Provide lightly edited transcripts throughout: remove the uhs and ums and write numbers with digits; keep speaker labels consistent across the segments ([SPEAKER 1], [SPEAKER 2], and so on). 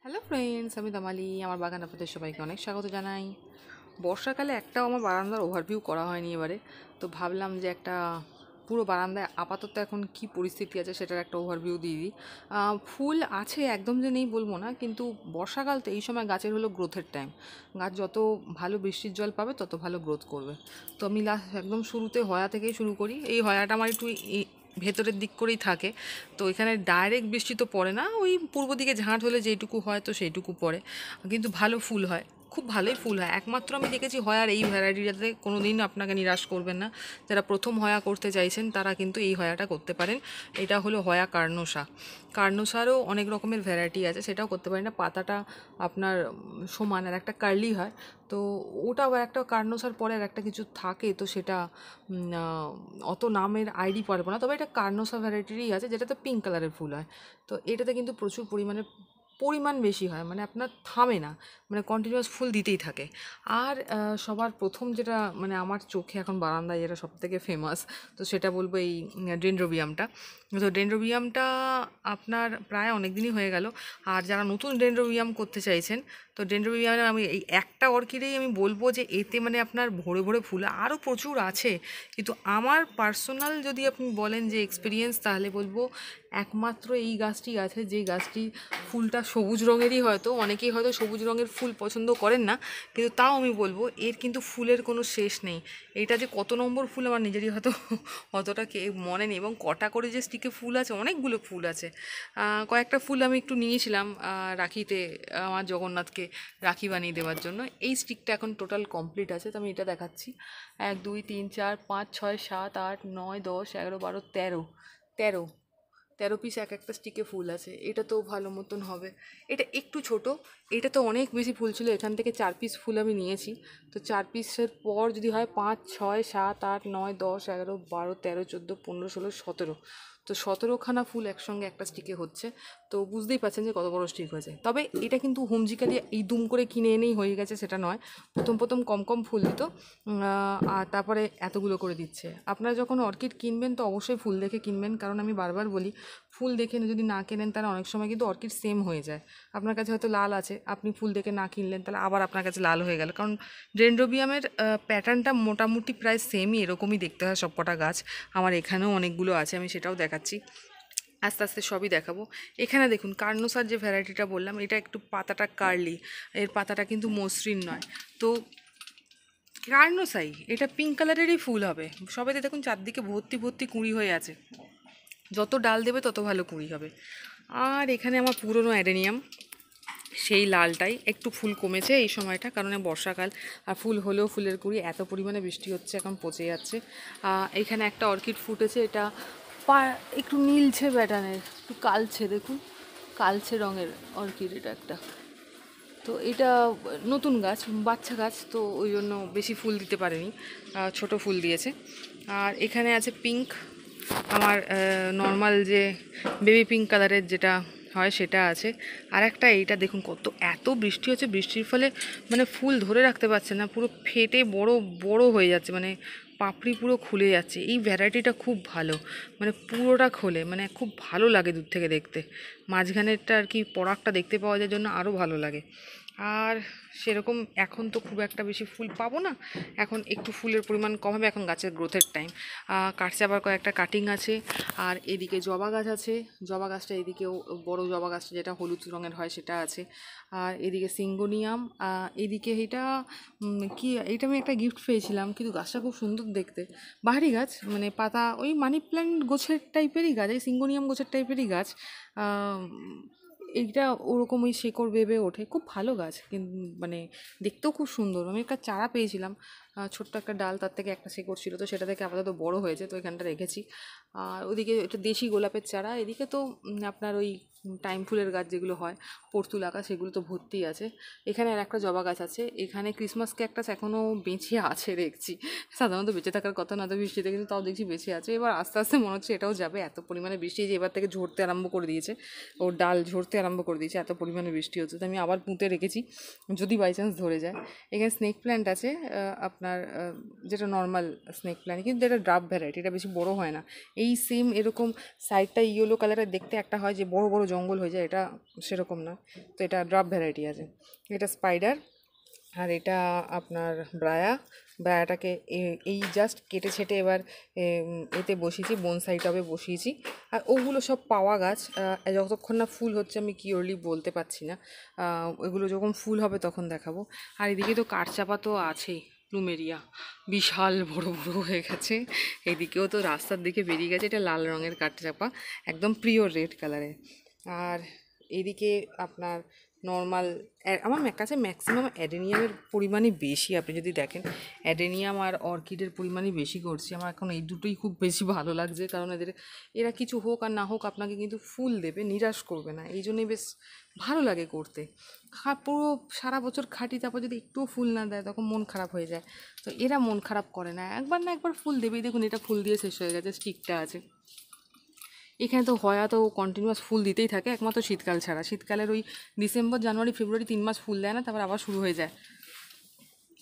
[SPEAKER 1] Hello friends, আমি দামালি। আমার বাগান আপনাদের সবাইকে অনেক স্বাগত জানাই। বর্ষাকালে একটাও আমার বারান্দার ওভারভিউ করা হয়নি এবারে, তো ভাবলাম যে একটা পুরো বারান্দায় আপাতত এখন কি পরিস্থিতি আছে সেটার একটা ওভারভিউ দিয়ে দিই। ফুল আছে, একদম যে নেই বলবো না, কিন্তু বর্ষাকাল তো এই সময় গাছের হলো গ্রোথের টাইম। গাছ যত ভালো বৃষ্টির জল পাবে তত ভালো গ্রোথ করবে। তো আমি একদম শুরুতে হয়া থেকেই শুরু করি। এই হয়াটা আমার একটু ভেতরের দিক করেই থাকে, তো এখানে ডাইরেক্ট বৃষ্টি তো পড়ে না, ওই পূর্ব দিকে ঝাঁট হলে যেইটুকু হয় তো সেইটুকু পড়ে, কিন্তু ভালো ফুল হয়, খুব ভালোই ফুল হয়। একমাত্র আমি দেখেছি হয়ার এই ভ্যারাইটিটাতে কোনো দিন আপনাকে নিরাশ করবেন না। যারা প্রথম হয়া করতে চাইছেন তারা কিন্তু এই হয়াটা করতে পারেন। এটা হলো হয়া কার্নোসা। কার্নোসারও অনেক রকমের ভ্যারাইটি আছে, সেটাও করতে পারেন না। পাতাটা আপনার সমান আর একটা কার্লি হয়, তো ওটা আবার একটা কার্নোসার পরে আর একটা কিছু থাকে, তো সেটা অত নামের আইডি পারবো না, তবে এটা কার্নোসা ভ্যারাইটিরই আছে, যেটাতে পিঙ্ক কালারের ফুল হয়। তো এটাতে কিন্তু প্রচুর পরিমাণ বেশি হয়, মানে আপনার থামে না, মানে কন্টিনিউয়াস ফুল দিতেই থাকে। আর সবার প্রথম যেটা মানে আমার চোখে এখন বারান্দায় যেটা সবথেকে ফেমাস, তো সেটা বলবো এই ডেনড্রোবিয়ামটা। তো ডেনড্রোবিয়ামটা আপনার প্রায় অনেক দিনই হয়ে গেল। আর যারা নতুন ডেনড্রোবিয়াম করতে চাইছেন, তো ডেনড্রোবিয়ামে আমি এই একটা অর্কিডেই আমি বলবো যে এতে মানে আপনার ভরে ভরে ফুল আরও প্রচুর আছে, কিন্তু আমার পার্সোনাল যদি আপনি বলেন যে এক্সপিরিয়েন্স, তাহলে বলবো একমাত্র এই গাছটি আছে, যে গাছটি ফুলটা সবুজ রঙেরই, হয়তো অনেকেই হয়তো সবুজ রঙের ফুল পছন্দ করেন না, কিন্তু তাও আমি বলবো এর কিন্তু ফুলের কোনো শেষ নেই। এটা যে কত নম্বর ফুল আমার নিজেরই হয়তো অতটা মনে নেই, এবং কটা করে যে স্টিকে ফুল আছে, অনেকগুলো ফুল আছে। কয়েকটা ফুল আমি একটু নিয়েছিলাম রাখিতে, আমার জগন্নাথকে রাখি বানিয়ে দেওয়ার জন্য। এই স্টিকটা এখন টোটাল কমপ্লিট আছে, তো আমি এটা দেখাচ্ছি। 1 2 3 4 5 6 7 8 9 10 11 12 13 13 13 পিস এক একটা স্টিকে ফুল আছে। এটা তো ভালো মতন হবে। এটা একটু ছোট, এটা তো অনেক বেশি ফুল ছিল, এখান থেকে 4 পিস ফুল আমি নিয়েছি। তো 4 পিসের পর যদি হয় 5 6 7 8 9 10 11 12 13 14 15 16 17, তো 17খানা ফুল একসঙ্গে একটা স্টিকে হচ্ছে। তো বুঝতেই পারছেন যে কত বড় স্টিক হয়েছে। তবে এটা কিন্তু হোমজিকালি এই দুম করে কিনে এনেই হয়ে গেছে সেটা নয়, প্রথম প্রথম কম কম ফুল দিত, আর তারপরে এতগুলো করে দিচ্ছে। আপনারা যখন অর্কিড কিনবেন তো অবশ্যই ফুল দেখে কিনবেন, কারণ আমি বারবার বলি ফুল দেখে যদি না কেনেন তাহলে অনেক সময় কিন্তু অর্কিড সেম হয়ে যায়। আপনার কাছে হয়তো লাল আছে, আপনি ফুল দেখে না কিনলেন, তাহলে আবার আপনার কাছে লাল হয়ে গেল, কারণ ডেনড্রোবিয়ামের প্যাটার্নটা মোটামুটি প্রায় সেমই, এরকমই দেখতে হয় সবকটা গাছ। আমার এখানেও অনেকগুলো আছে, আমি সেটাও দেখাচ্ছি, আস্তে আস্তে সবই দেখাবো। এখানে দেখুন কার্নোসার যে ভ্যারাইটিটা বললাম, এটা একটু পাতাটা কার্লি, এর পাতাটা কিন্তু মসৃণ নয়। তো কার্নোসাই এটা পিঙ্ক কালারেরই ফুল হবে। সবেতে দেখুন চারদিকে ভর্তি ভর্তি কুঁড়ি হয়ে আছে, যত ডাল দেবে তত ভালো কুঁড়ি হবে। আর এখানে আমার পুরনো অ্যাডেনিয়াম, সেই লালটাই, একটু ফুল কমেছে এই সময়টা, কারণ বর্ষাকাল, আর ফুল হলেও ফুলের কুঁড়ি এত পরিমাণে বৃষ্টি হচ্ছে এখন পচে যাচ্ছে। এখানে একটা অর্কিড ফুটেছে, এটা একটু নীলছে প্যাটার্নের, একটু কালছে, দেখুন কালছে রঙের অর্কিড এটা একটা। তো এটা নতুন গাছ, বাচ্চা গাছ, তো ওই জন্য বেশি ফুল দিতে পারেনি, ছোট ফুল দিয়েছে। আর এখানে আছে পিঙ্ক, আমার নর্মাল যে বেবি পিঙ্ক কালারের যেটা হয় সেটা আছে। আর একটা এইটা দেখুন কত, এত বৃষ্টি হচ্ছে, বৃষ্টির ফলে মানে ফুল ধরে রাখতে পারছে না, পুরো ফেটে বড় বড় হয়ে যাচ্ছে, মানে পাপড়ি পুরো খুলে যাচ্ছে। এই ভ্যারাইটিটা খুব ভালো, মানে পুরোটা খোলে, মানে খুব ভালো লাগে দূর থেকে দেখতে। মাঝখানেরটা আর কি পরাগটা দেখতে পাওয়া যায় জন্য আরও ভালো লাগে। আর সেরকম এখন তো খুব একটা বেশি ফুল পাবো না, এখন একটু ফুলের পরিমাণ কম হবে, এখন গাছের গ্রোথের টাইম। কাটছে আবার কয়েকটা কাটিং আছে। আর এদিকে জবা গাছ আছে, জবা গাছটা এদিকেও বড় জবা গাছটা যেটা হলুদ রঙের হয় সেটা আছে। আর এদিকে সিঙ্গোনিয়াম, এদিকে এটা কি, এইটা আমি একটা গিফট পেয়েছিলাম, কিন্তু গাছটা খুব সুন্দর দেখতে, বাহারি গাছ, মানে পাতা ওই মানি প্ল্যান্ট গোছের টাইপেরই গাছ, এই সিঙ্গোনিয়াম গোছের টাইপেরই গাছ। এইটা ওরকম ওই শেকড় বেবে ওঠে, খুব ভালো গাছ, কিন্তু মানে দেখতেও খুব সুন্দর। আমি একটা চারা পেয়েছিলাম, ছোট্ট একটা ডাল, তার থেকে একটা শেকড় ছিল, তো সেটা থেকে আপাতত বড় হয়েছে, তো এখানটা রেখেছি। আর ওদিকে একটা দেশি গোলাপের চারা, এদিকে তো আপনার ওই টাইম ফুলের গাছ যেগুলো হয় পর্তুলাকা, সেগুলো তো ভর্তি আছে। এখানে আর একটা জবা গাছ আছে। এখানে ক্রিসমাস ক্যাকটাস এখনও বেঁচে আছে দেখছি, সাধারণত বেঁচে থাকার কথা না তো বৃষ্টিতে, কিন্তু তাও দেখছি বেঁচে আছে। এবার আস্তে আস্তে মনে হচ্ছে এটাও যাবে, এত পরিমাণে বৃষ্টি যে এবার থেকে ঝরতে আরম্ভ করে দিয়েছে, ওর ডাল ঝরতে আরম্ভ করে দিয়েছে, এত পরিমাণে বৃষ্টি হচ্ছে। তো আমি আবার পুঁতে রেখেছি যদি বাই চান্স ধরে যায়। এখানে স্নেক প্ল্যান্ট আছে, আপনার যেটা নর্মাল স্নেক প্ল্যান্ট, কিন্তু এটা ড্রাফ ভ্যারাইটি, এটা বেশি বড় হয় না। এই সেম এরকম সাইডটা ইয়েলো কালারের দেখতে একটা হয় যে বড় বড় জঙ্গল হয়ে যায়, এটা সেরকম না। তো এটা ড্রাফট ভ্যারাইটি আছে, এটা স্পাইডার, আর এটা আপনার ব্রায়াটাকে এই জাস্ট কেটে ছেটে এবার এতে বসিয়েছি, বোনসাই টবে বসিয়েছি। আর ওগুলো সব পাওয়া গাছ, যতক্ষণ না ফুল হচ্ছে আমি কিওরলি বলতে পারছি না, ওগুলো যখন ফুল হবে তখন দেখাবো। আর এদিকে তো কাঠচাপা তো আছেই, প্লুমেরিয়া বিশাল বড় বড় হয়ে গেছে। এদিকেও তো রাস্তার দিকে বেরিয়ে গেছে, এটা লাল রঙের কাঠচাপা, একদম পিওর রেড কালারের। আর এদিকে আপনার নর্মাল, আমার কাছে ম্যাক্সিমাম অ্যাডেনিয়ামের পরিমাণই বেশি। আপনি যদি দেখেন অ্যাডেনিয়াম আর অর্কিডের পরিমাণই বেশি করছি। আমার এখন এই দুটোই খুব বেশি ভালো লাগছে, কারণ এরা কিছু হোক আর না হোক আপনাকে কিন্তু ফুল দেবে, নিরাশ করবে না, এই জন্যই বেশ ভালো লাগে করতে। পুরো সারা বছর খাটি, তারপর যদি একটুও ফুল না দেয় তখন মন খারাপ হয়ে যায়। তো এরা মন খারাপ করে না, একবার না একবার ফুল দেবেই। দেখুন এটা ফুল দিয়ে শেষ হয়ে গেছে, স্টিকটা আছে। এখানে তো হয়া তো কন্টিনিউয়াস ফুল দিতেই থাকে, একমাত্র শীতকাল ছাড়া। শীতকালের ওই ডিসেম্বর জানুয়ারি ফেব্রুয়ারি 3 মাস ফুল দেয় না, তারপর আবার শুরু হয়ে যায়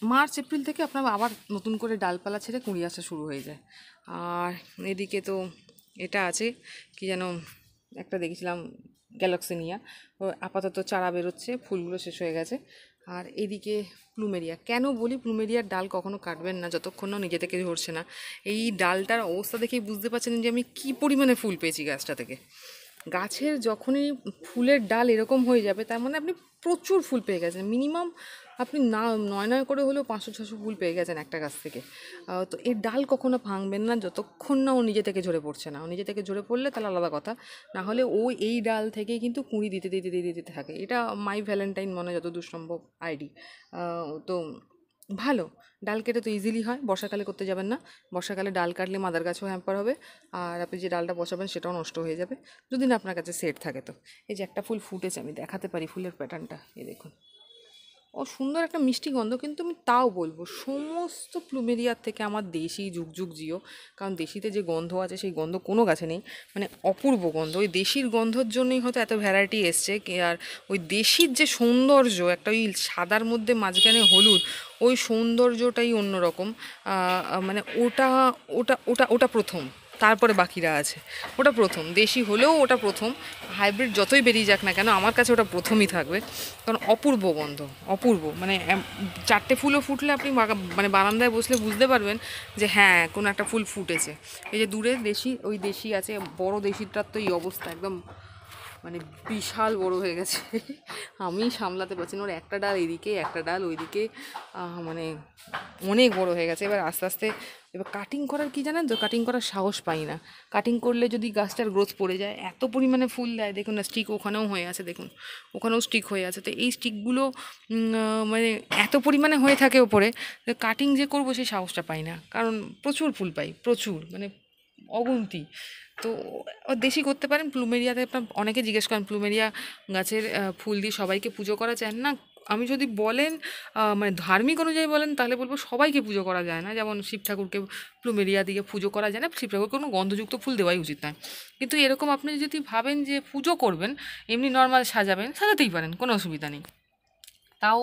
[SPEAKER 1] মার্চ এপ্রিল থেকে আপনার আবার নতুন করে ডালপালা ছেড়ে কুঁড়ি আসা শুরু হয়ে যায়। আর এদিকে তো এটা আছে কি যেন একটা দেখেছিলাম, গ্যালাক্সিনিয়া, ও আপাতত চারা বেরোচ্ছে, ফুলগুলো শেষ হয়ে গেছে। আর এদিকে প্লুমেরিয়া, কেন বলি প্লুমেরিয়ার ডাল কখনো কাটবেন না যতক্ষণ না নিজে থেকে ঝরছে না। এই ডালটার অবস্থা দেখেই বুঝতে পারছেন যে আমি কী পরিমাণে ফুল পেয়েছি গাছটা থেকে। গাছের যখনই ফুলের ডাল এরকম হয়ে যাবে তার মানে আপনি প্রচুর ফুল পেয়ে গেছেন। মিনিমাম আপনি না 9 করে হলেও 500-600 ফুল পেয়ে গেছেন একটা গাছ থেকে। তো এর ডাল কখনো ভাঙবেন না যতক্ষণ না ও নিজে থেকে ঝরে পড়ছে না। ও নিজে থেকে ঝরে পড়লে তাহলে আলাদা কথা, না হলে ও এই ডাল থেকেই কিন্তু কুঁড়ি দিতে দিতে দিতে দিতে থাকে। এটা মাই ভ্যালেন্টাইন মনে যতদূর সম্ভব আইডি। তো ভালো, ডাল কেটে তো ইজিলি হয়। বর্ষাকালে করতে যাবেন না, বর্ষাকালে ডাল কাটলে মাদার গাছও হ্যাম্পার হবে, আর আপনি যে ডালটা বসাবেন সেটাও নষ্ট হয়ে যাবে, যদি না আপনার কাছে সেট থাকে। তো এই যে একটা ফুল ফুটেছে, আমি দেখাতে পারি ফুলের প্যাটার্নটা, এই দেখুন। ও সুন্দর একটা মিষ্টি গন্ধ, কিন্তু আমি তাও বলবো সমস্ত প্লুমেরিয়ার থেকে আমার দেশি যুগ যুগ জিও, কারণ দেশিতে যে গন্ধ আছে সেই গন্ধ কোনো গাছে নেই, মানে অপূর্ব গন্ধ। ওই দেশির গন্ধর জন্যই হয়তো এত ভ্যারাইটি এসছে। আর ওই দেশির যে সৌন্দর্য, একটা ওই সাদার মধ্যে মাঝখানে হলুদ, ওই সৌন্দর্যটাই অন্যরকম। মানে ওটা ওটা ওটা ওটা প্রথম, তারপরে বাকিরা আছে। ওটা প্রথম, দেশি হলেও ওটা প্রথম। হাইব্রিড যতই বেরিয়ে যাক না কেন আমার কাছে ওটা প্রথমই থাকবে, কারণ অপূর্ব গন্ধ, অপূর্ব। মানে 4টে ফুলও ফুটলে আপনি মানে বারান্দায় বসলে বুঝতে পারবেন যে হ্যাঁ কোনো একটা ফুল ফুটেছে। এই যে দূরে দেশি, ওই দেশি আছে, বড় দেশিটার তো এই অবস্থা, একদম মানে বিশাল বড় হয়ে গেছে। আমি সামলাতে পারছি না, ওর একটা ডাল এদিকে একটা ডাল ওইদিকে, মানে অনেক বড় হয়ে গেছে। এবার আস্তে আস্তে এবার কাটিং করার কি জানেন তো, কাটিং করার সাহস পাই না। কাটিং করলে যদি গাছটার গ্রোথ পড়ে যায়, এত পরিমাণে ফুল দেয়। দেখুন না স্টিক ওখানেও হয়ে আছে, দেখুন ওখানেও স্টিক হয়ে আছে। তো এই স্টিকগুলো মানে এত পরিমাণে হয়ে থাকে ওপরে, কাটিং যে করবো সেই সাহসটা পাই না, কারণ প্রচুর ফুল পাই, প্রচুর, মানে অগুন্তি। তো দেশি করতে পারেন। প্লুমেরিয়াতে আপনার অনেকে জিজ্ঞেস করেন প্লুমেরিয়া গাছের ফুল দিয়ে সবাইকে পুজো করা যায় না। আমি যদি বলেন মানে ধার্মিক অনুযায়ী বলেন তাহলে বলবো সবাইকে পুজো করা যায় না। যেমন শিব ঠাকুরকে প্লুমেরিয়া দিয়ে পুজো করা যায় না, শিব ঠাকুরকে কোনো গন্ধযুক্ত ফুল দেওয়াই উচিত নয়। কিন্তু এরকম আপনি যদি ভাবেন যে পুজো করবেন, এমনি নর্মাল সাজাবেন, সাজাতেই পারেন, কোনো অসুবিধা নেই। তাও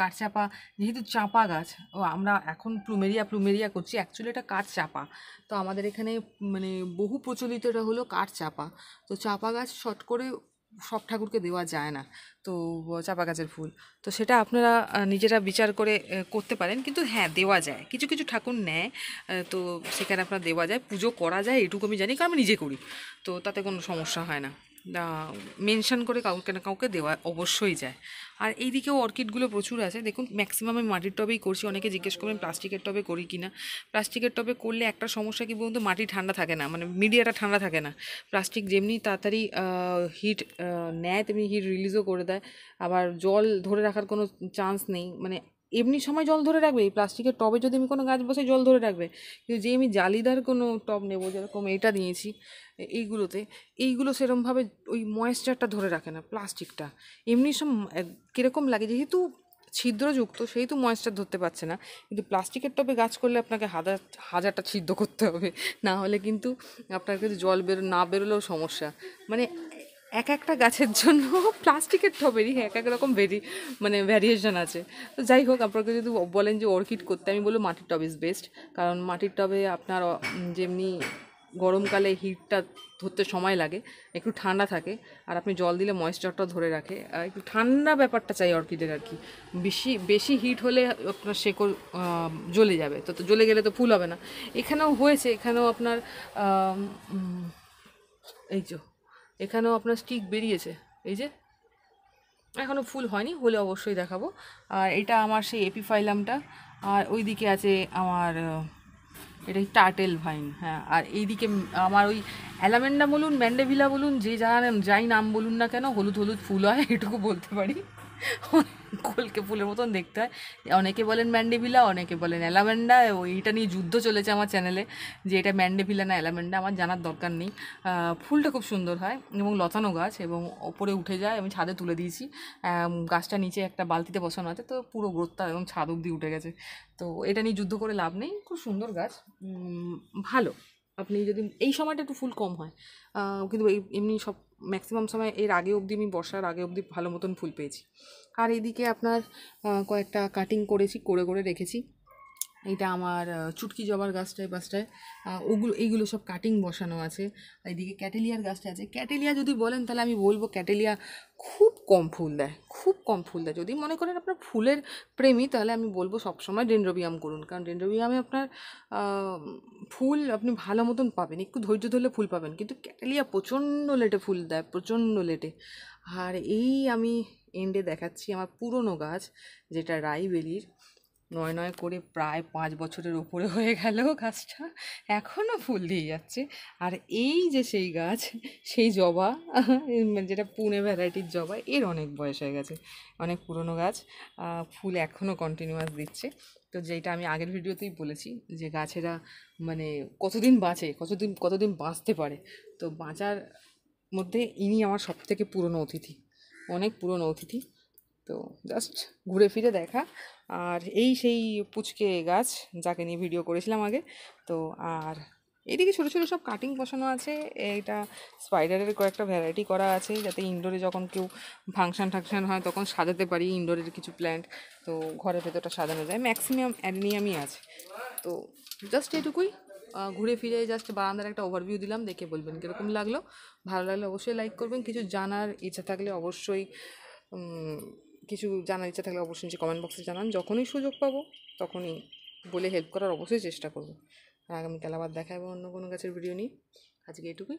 [SPEAKER 1] কাঠচাপা যেহেতু চাপা গাছ, আমরা এখন প্লুমেরিয়া করছি, অ্যাকচুয়ালি এটা কাঠচাপা। তো আমাদের এখানে মানে বহু প্রচলিত এটা হলো কাঠচাপা। তো চাপা গাছ শর্ট করে সব ঠাকুরকে দেওয়া যায় না, তো চাপা গাছের ফুল। তো সেটা আপনারা নিজেরা বিচার করে করতে পারেন, কিন্তু হ্যাঁ দেওয়া যায়, কিছু কিছু ঠাকুর নেয়, তো সেখানে আপনার দেওয়া যায়, পুজো করা যায়, এটুকু আমি জানি, কারণ আমি নিজে করি, তো তাতে কোনো সমস্যা হয় না। মেনশন করে কাউকে না কাউকে দেওয়া অবশ্যই যায়। আর এইদিকেও অর্কিডগুলো প্রচুর আছে, দেখুন ম্যাক্সিমাম আমি মাটির টবেই করছি। অনেকে জিজ্ঞেস করবেন প্লাস্টিকের টবে করি কি না। প্লাস্টিকের টবে করলে একটা সমস্যা কি বলুন তো, মাটি ঠান্ডা থাকে না, মানে মিডিয়াটা ঠান্ডা থাকে না। প্লাস্টিক যেমনি তাড়াতাড়ি হিট নেয় তেমনি হিট রিলিজও করে দেয়, আবার জল ধরে রাখার কোনো চান্স নেই। মানে এমনি সময় জল ধরে রাখবে, এই প্লাস্টিকের টবে যদি আমি কোনো গাছ বসে জল ধরে রাখবে, কিন্তু যে আমি জালিদার কোনো টব নেবো, যেরকম এইটা নিয়েছি, এইগুলো সেরকমভাবে ওই ময়েশ্চারটা ধরে রাখে না প্লাস্টিকটা। এমনি সব কীরকম লাগে, যেহেতু ছিদ্রযুক্ত সেহেতু ময়েশ্চার ধরতে পারছে না। কিন্তু প্লাস্টিকের টবে গাছ করলে আপনাকে হাজারটা ছিদ্র করতে হবে, না হলে কিন্তু আপনার কাছে জল না বেরোলেও সমস্যা। মানে এক একটা গাছের জন্য প্লাস্টিকের টবেরই এক এক রকম মানে ভ্যারিয়েশন আছে। তো যাই হোক, আপনাকে যদি বলেন যে অর্কিড করতে, আমি বলবো মাটির টব ইজ বেস্ট, কারণ মাটির টবে আপনার যেমনি গরমকালে হিটটা ধরতে সময় লাগে, একটু ঠান্ডা থাকে, আর আপনি জল দিলে ময়েশ্চারটা ধরে রাখে, আর একটু ঠান্ডা ব্যাপারটা চাই অর্কিডের আর কি। বেশি বেশি হিট হলে আপনার শেকড় জ্বলে যাবে, তো জ্বলে গেলে তো ফুল হবে না। এখানেও হয়েছে, এখানেও আপনার এই যে এখানেও আপনার স্টিক বেরিয়েছে, এই যে এখনও ফুল হয়নি, হলে অবশ্যই দেখাবো। আর এটা আমার সেই এপিফাইলামটা, আর ওই দিকে আছে আমার এটা টার্টেল ভাইন, হ্যাঁ। আর এইদিকে আমার ওই অ্যালামেন্ডা বলুন, ম্যান্ডেভিলা বলুন, যে যাই নাম বলুন না কেন, হলুদ হলুদ ফুল হয়, এটুকু বলতে পারি। কলকে ফুলের মতন দেখতে হয়। অনেকে বলেন ম্যান্ডেভিলা, অনেকে বলেন অ্যালামেন্ডা। এইটা নিয়ে যুদ্ধ চলেছে আমার চ্যানেলে, যে এটা ম্যান্ডেভিলা না অ্যালামেন্ডা, আমার জানার দরকার নেই। ফুলটা খুব সুন্দর হয় এবং লতানো গাছ, এবং ওপরে উঠে যায়। আমি ছাদে তুলে দিয়েছি, গাছটা নিচে একটা বালতিতে বসানো আছে, তো পুরো গ্রোথটা এবং ছাদ অব্দি উঠে গেছে। তো এটা নিয়ে যুদ্ধ করে লাভ নেই, খুব সুন্দর গাছ, ভালো। আপনি যদি এই সময়টা একটু ফুল কম হয়, কিন্তু এমনি সব ম্যাক্সিমাম সময় এর আগে অবধি, আমি বর্ষার আগে অবধি ভালো মতন ফুল পেয়েছি। আর এইদিকে আপনার কয়েকটা কাটিং করেছি, করে রেখেছি। এইটা আমার চুটকি জবার গাছটায় বাসটায় এইগুলো সব কাটিং বসানো আছে। এইদিকে ক্যাটেলিয়ার গাছটা আছে। ক্যাটেলিয়া যদি বলেন তাহলে আমি বলবো ক্যাটেলিয়া খুব কম ফুল দেয়, খুব কম ফুল দেয়। যদি মনে করেন আপনার ফুলের প্রেমী, তাহলে আমি বলবো সবসময় ডেনড্রোবিয়াম করুন, কারণ ডেনড্রোবিয়ামে আপনার ফুল আপনি ভালো মতন পাবেন, একটু ধৈর্য ধরলে ফুল পাবেন। কিন্তু ক্যাটেলিয়া প্রচণ্ড লেটে ফুল দেয়, প্রচণ্ড লেটে। আর এই আমি এন্ডে দেখাচ্ছি আমার পুরনো গাছ, যেটা রাইবেরির, নয় করে প্রায় 5 বছরের ওপরে হয়ে গেল গাছটা, এখনও ফুল দিয়ে যাচ্ছে। আর এই যে সেই গাছ, সেই জবা, যেটা পুনে ভ্যারাইটির জবা, এর অনেক বয়স হয়ে গেছে, অনেক পুরনো গাছ, ফুল এখনও কন্টিনিউয়াস দিচ্ছে। তো যেটা আমি আগের ভিডিওতেই বলেছি যে গাছেরা মানে কতদিন বাঁচে, কতদিন বাঁচতে পারে, তো বাঁচার মধ্যে ইনি আমার সবথেকে পুরনো অতিথি, অনেক পুরনো অতিথি। তো জাস্ট ঘুরে ফিরে দেখা। আর এই সেই পুচকে গাছ যাকে নিয়ে ভিডিও করেছিলাম আগে। তো আর এইদিকে ছোটো ছোটো সব কাটিং বসানো আছে। এইটা স্পাইডারের কয়েকটা ভ্যারাইটি করা আছে, যাতে ইনডোরে যখন কেউ ফাংশান হয় তখন সাজাতে পারি ইনডোরের কিছু প্ল্যান্ট, তো ঘরের ভেতরটা সাজানো যায়। ম্যাক্সিমাম অ্যাডেনিয়ামই আছে। তো জাস্ট এটুকুই, ঘুরে ফিরে জাস্ট বারান্দার একটা ওভারভিউ দিলাম, দেখে বলবেন কীরকম লাগলো। ভালো লাগলে অবশ্যই লাইক করবেন। কিছু জানার ইচ্ছা থাকলে অবশ্যই নিচে কমেন্ট বক্সে জানান। যখনই সুযোগ পাবো তখনই বলে হেল্প করার অবশ্যই চেষ্টা করবো। আর আগামীকাল আবার দেখা হবে অন্য কোনো গাছের ভিডিও নিয়ে। আজকে এটুকুই।